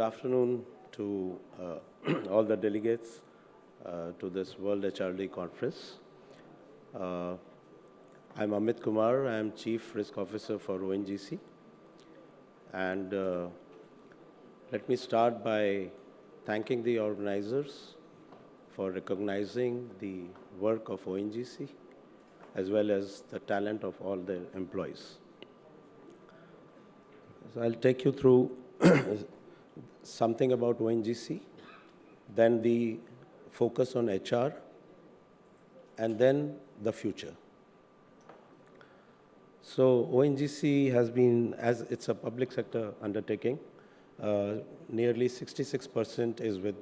afternoon to all the delegates to this World HRD conference. I'm Amit Kumar. I'm Chief Risk Officer for ONGC. And let me start by thanking the organizers for recognizing the work of ONGC as well as the talent of all their employees. So I'll take you through something about ONGC, then the focus on HR, and then the future. So ONGC has been, as it's a public sector undertaking, nearly 66% is with,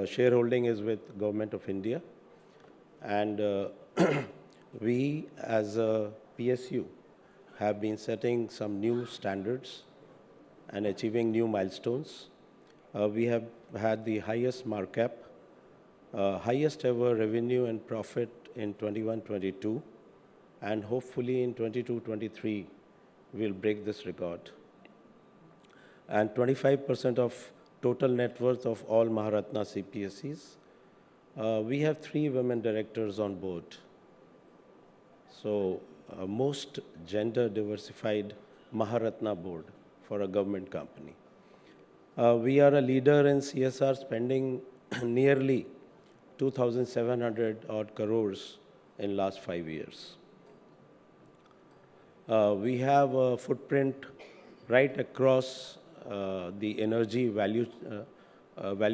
shareholding is with Government of India. And we, as a PSU, have been setting some new standards and achieving new milestones. We have had the highest markup, highest ever revenue and profit in 21-22, and hopefully in 22-23, we'll break this record. And 25% of total net worth of all Maharatna CPSEs. We have 3 women directors on board. So most gender diversified Maharatna board for a government company. We are a leader in CSR, spending nearly 2,700 odd crores in last 5 years. We have a footprint right across the energy value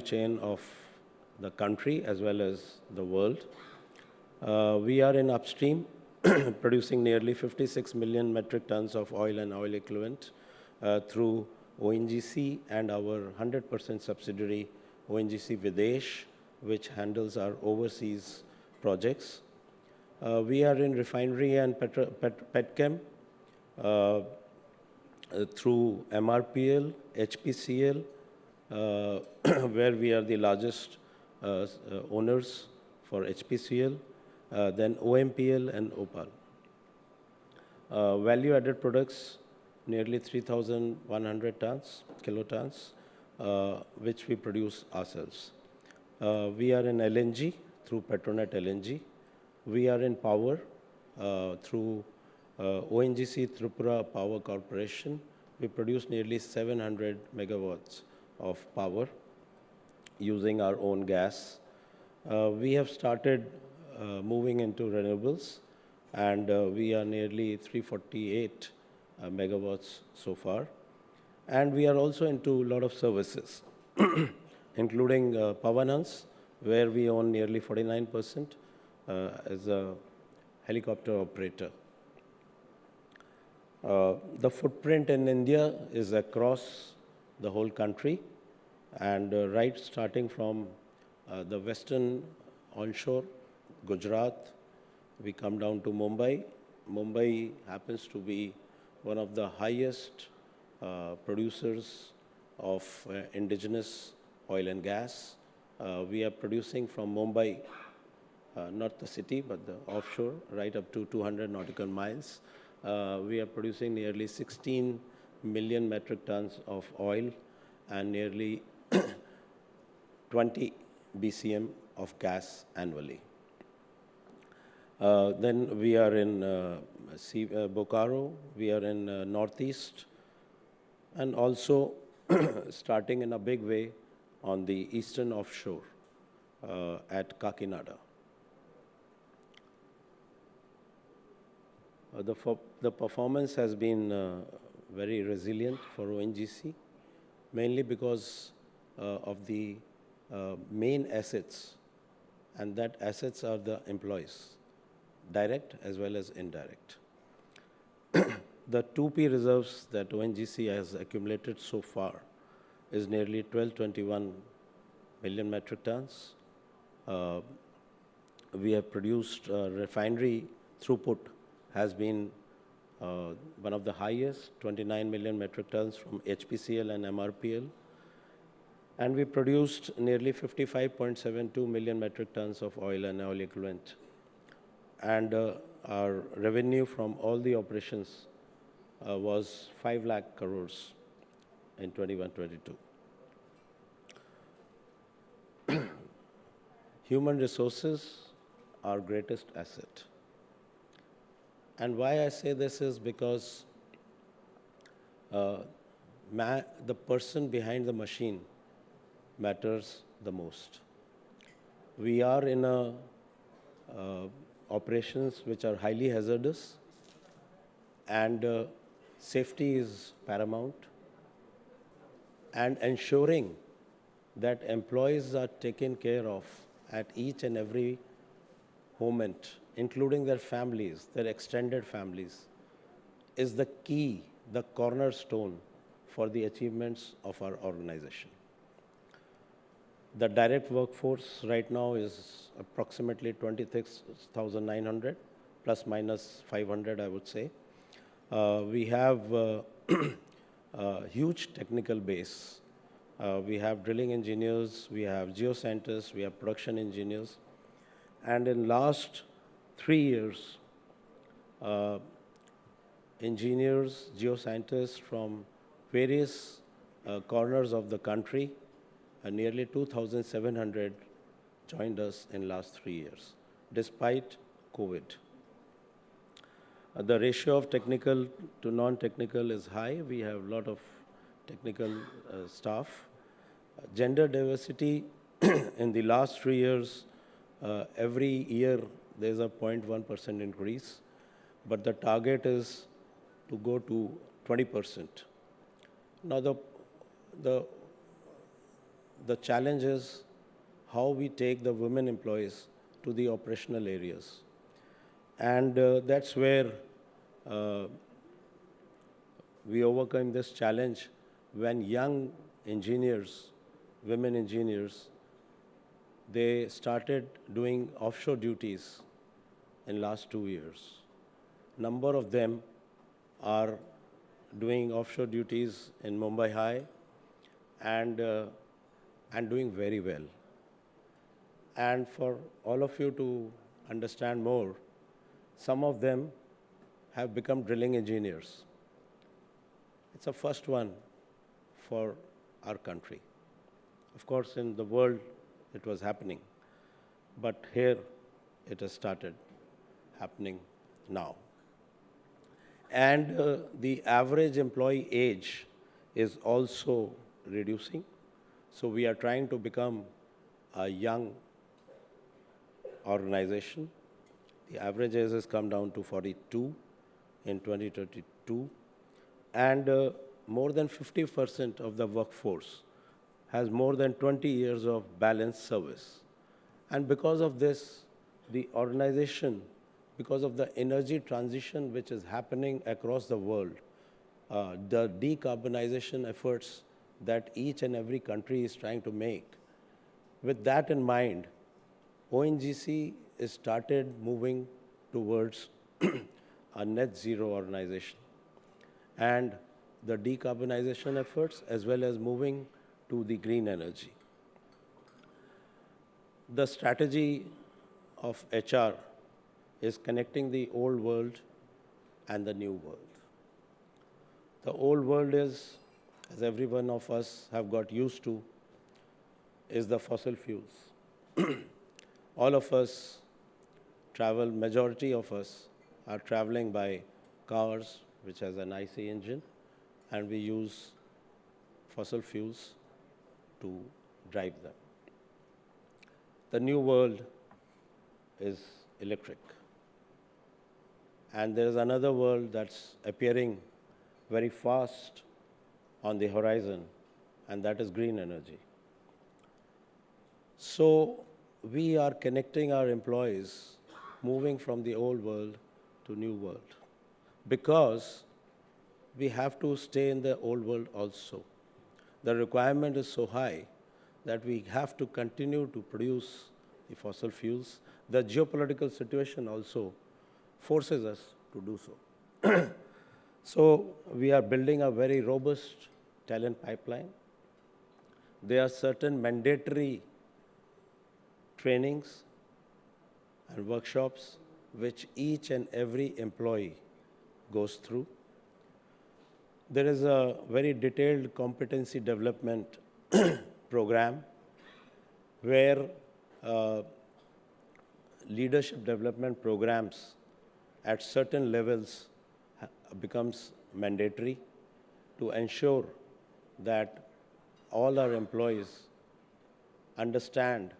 chain of the country as well as the world. We are in upstream, producing nearly 56 million metric tons of oil and oil equivalent through ONGC and our 100% subsidiary ONGC Videsh, which handles our overseas projects. We are in refinery and petchem through MRPL, HPCL, where we are the largest owners for HPCL, then OMPL and OPAL. Value-added products, nearly 3,100 kilotons, which we produce ourselves. We are in LNG through Petronet LNG. We are in power through ONGC Tripura Power Corporation. We produce nearly 700 megawatts of power using our own gas. We have started moving into renewables, and we are nearly 348 megawatts so far. And we are also into a lot of services, including Pavanans, where we own nearly 49% as a helicopter operator. The footprint in India is across the whole country, and right starting from the western onshore, Gujarat, we come down to Mumbai. Mumbai happens to be one of the highest producers of indigenous oil and gas. We are producing from Mumbai, not the city, but the offshore, right up to 200 nautical miles. We are producing nearly 16 million metric tons of oil and nearly 20 BCM of gas annually. Then we are in Bokaro, we are in Northeast, and also starting in a big way on the eastern offshore at Kakinada. The performance has been very resilient for ONGC, mainly because of the main assets, and that assets are the employees, direct as well as indirect. The 2P reserves that ONGC has accumulated so far is nearly 1221 million metric tons. We have produced refinery throughput has been one of the highest, 29 million metric tons from HPCL and MRPL. And we produced nearly 55.72 million metric tons of oil and oil equivalent. And our revenue from all the operations was 5 lakh crores in 21-22. Human resources are greatest asset. And why I say this is because uh, the person behind the machine matters the most. We are in operations which are highly hazardous, and safety is paramount. And ensuring that employees are taken care of at each and every moment, including their families, their extended families, is the key, the cornerstone for the achievements of our organization. The direct workforce right now is approximately 26,900, plus minus 500, I would say. We have a huge technical base. We have drilling engineers, we have geoscientists, we have production engineers. And in last 3 years, uh, engineers, geoscientists from various corners of the country, nearly 2,700 joined us in last 3 years, despite COVID. The ratio of technical to non-technical is high. We have a lot of technical staff. Gender diversity in the last 3 years, every year there's a 0.1% increase, but the target is to go to 20%. Now the, the challenge is how we take the women employees to the operational areas. And that's where we overcome this challenge when young engineers, women engineers, they started doing offshore duties in last 2 years. Number of them are doing offshore duties in Mumbai High and doing very well. And for all of you to understand more, some of them have become drilling engineers. It's the first one for our country. Of course, in the world, it was happening. But here, it has started happening now. And the average employee age is also reducing. So we are trying to become a young organization. The average age has come down to 42 in 2022. And more than 50% of the workforce has more than 20 years of balanced service. And because of this, the organization, because of the energy transition which is happening across the world, the decarbonization efforts that each and every country is trying to make, with that in mind, ONGC has started moving towards a net zero organization. And the decarbonization efforts as well as moving to the green energy. The strategy of HR is connecting the old world and the new world. The old world is, as every one of us have got used to, is the fossil fuels. All of us travel, majority of us are traveling by cars, which has an IC engine, and we use fossil fuels to drive them. The new world is electric. And there is another world that's appearing very fast on the horizon, and that is green energy. So we are connecting our employees, moving from the old world to new world, because we have to stay in the old world also. The requirement is so high that we have to continue to produce the fossil fuels. The geopolitical situation also forces us to do so. So we are building a very robust talent pipeline. There are certain mandatory trainings and workshops which each and every employee goes through. There is a very detailed competency development program where leadership development programs at certain levels becomes mandatory to ensure that all our employees understand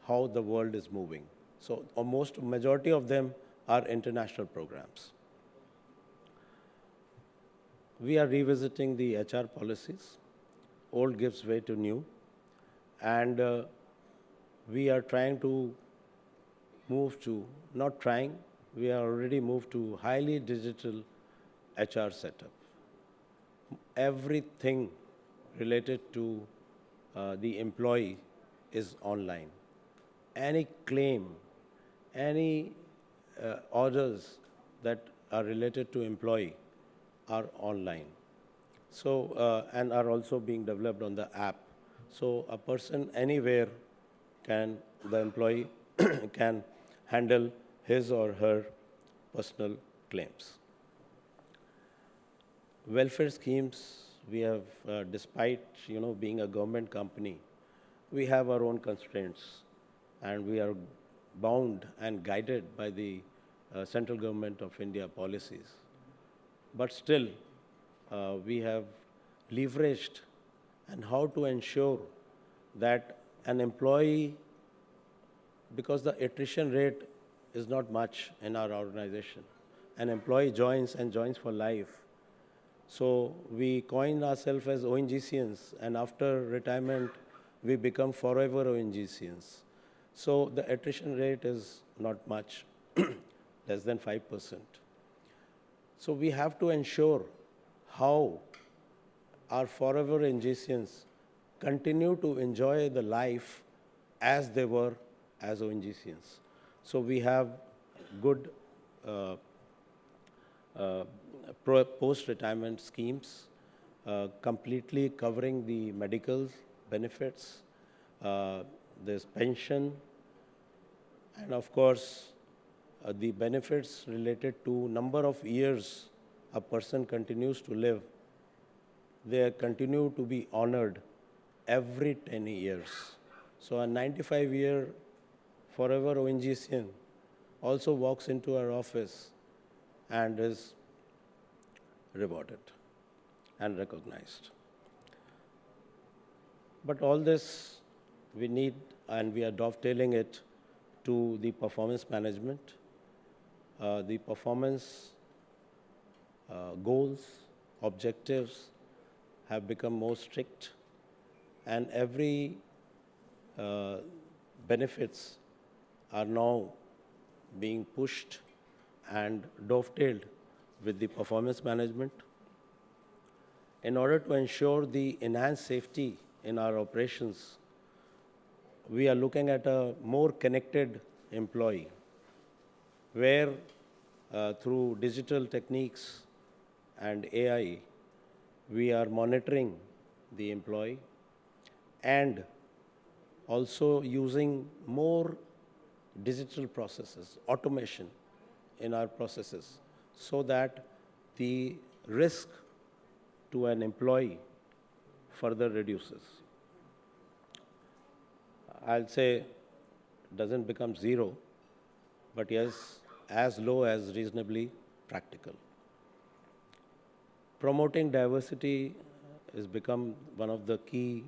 how the world is moving. So almost majority of them are international programs. We are revisiting the HR policies. Old gives way to new. And we are trying to move to, not trying, we are already moved to highly digital HR setup. Everything related to the employee is online. Any claim, any orders that are related to employee are online. So, and are also being developed on the app. So a person anywhere can, the employee can handle his or her personal claims. Welfare schemes, we have, despite being a government company, we have our own constraints, and we are bound and guided by the central government of India policies. But still, we have leveraged and how to ensure that an employee, because the attrition rate is not much in our organization, an employee joins and joins for life. So we coin ourselves as Ongcians, and after retirement, we become forever Ongcians. So the attrition rate is not much, less than 5%. So we have to ensure how our forever Ongcians continue to enjoy the life as they were as Ongcians. So we have good post-retirement schemes, completely covering the medical benefits, there's pension, and of course, the benefits related to number of years a person continues to live. They continue to be honored every 10 years. So a 95-year forever Ongcian also walks into our office and is rewarded and recognized. But all this we need, and we are dovetailing it to the performance management. The performance goals, objectives have become more strict, and every benefits are now being pushed and dovetailed with the performance management. In order to ensure the enhanced safety in our operations, we are looking at a more connected employee, where through digital techniques and AI, we are monitoring the employee and also using more digital processes, automation in our processes, so that the risk to an employee further reduces. I'll say doesn't become zero, but yes, as low as reasonably practical. Promoting diversity has become one of the key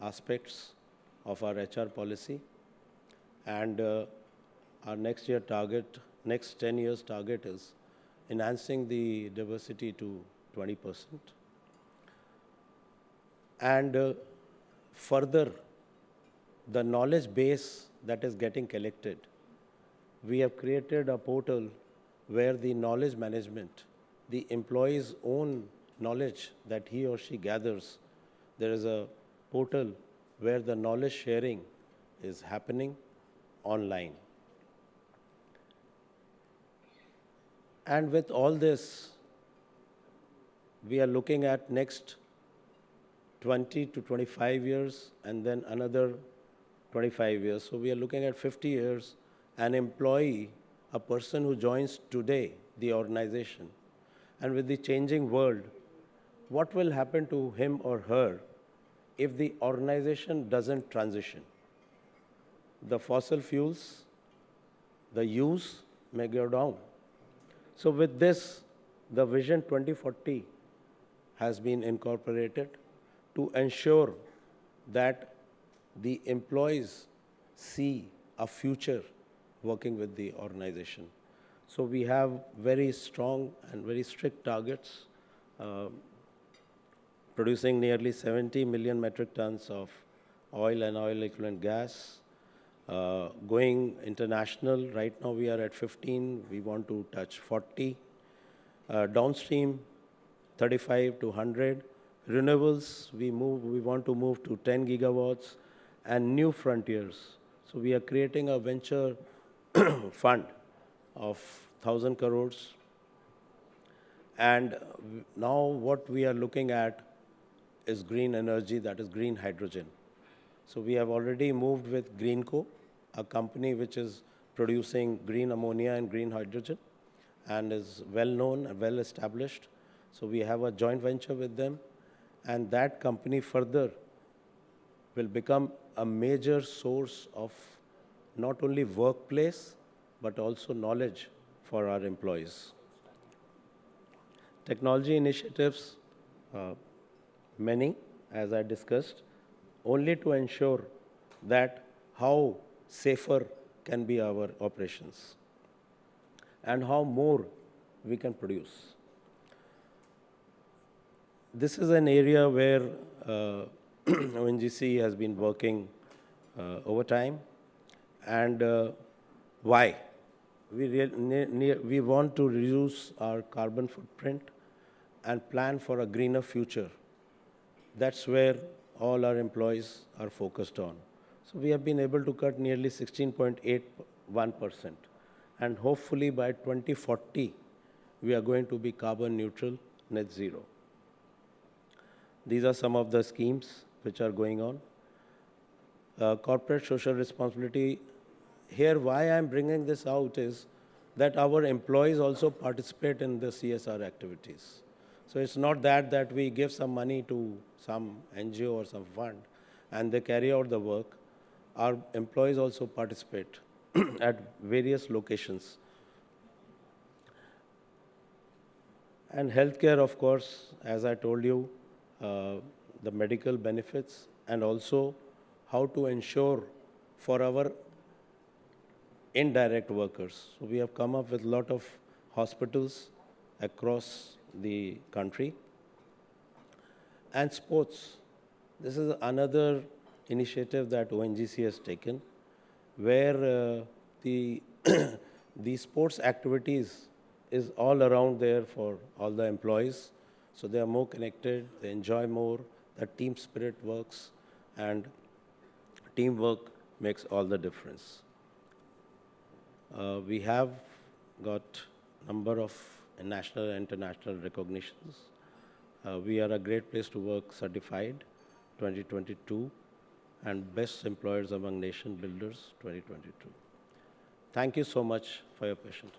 aspects of our HR policy, and our next 10 years target is enhancing the diversity to 20%. And further, the knowledge base that is getting collected, we have created a portal where the knowledge management, the employee's own knowledge that he or she gathers, there is a portal where the knowledge sharing is happening online. And with all this, we are looking at next 20 to 25 years and then another 25 years. So we are looking at 50 years. An employee, a person who joins today the organization, and with the changing world, what will happen to him or her if the organization doesn't transition? the fossil fuels, the use may go down. So with this, the Vision 2040 has been incorporated to ensure that the employees see a future working with the organization. So we have very strong and very strict targets, producing nearly 70 million metric tons of oil and oil equivalent gas, going international. Right now we are at 15, we want to touch 40. Downstream, 35 to 100. Renewables, we want to move to 10 gigawatts, and new frontiers. So we are creating a venture fund of 1,000 crores. And now what we are looking at is green energy, that is green hydrogen. So we have already moved with Greenco, a company which is producing green ammonia and green hydrogen and is well known and well established. So we have a joint venture with them, and that company further will become a major source of not only workplace, but also knowledge for our employees. Technology initiatives, many, as I discussed, only to ensure that how safer can be our operations and how more we can produce. This is an area where ONGC has been working over time. And why? We want to reduce our carbon footprint and plan for a greener future. That's where all our employees are focused on. So we have been able to cut nearly 16.81%. And hopefully by 2040, we are going to be carbon neutral, net zero. These are some of the schemes which are going on. Corporate social responsibility. Here, why I'm bringing this out is that our employees also participate in the CSR activities. So it's not that we give some money to some NGO or some fund and they carry out the work. Our employees also participate at various locations. And healthcare, of course, as I told you, the medical benefits, and also how to ensure for our indirect workers. So we have come up with a lot of hospitals across the country. And sports. This is another initiative that ONGC has taken, where the sports activities is all around there for all the employees. So they are more connected, they enjoy more, the team spirit works, and teamwork makes all the difference. We have got a number of national and international recognitions. We are a great place to work certified 2022 and best employers among nation builders 2022. Thank you so much for your patience.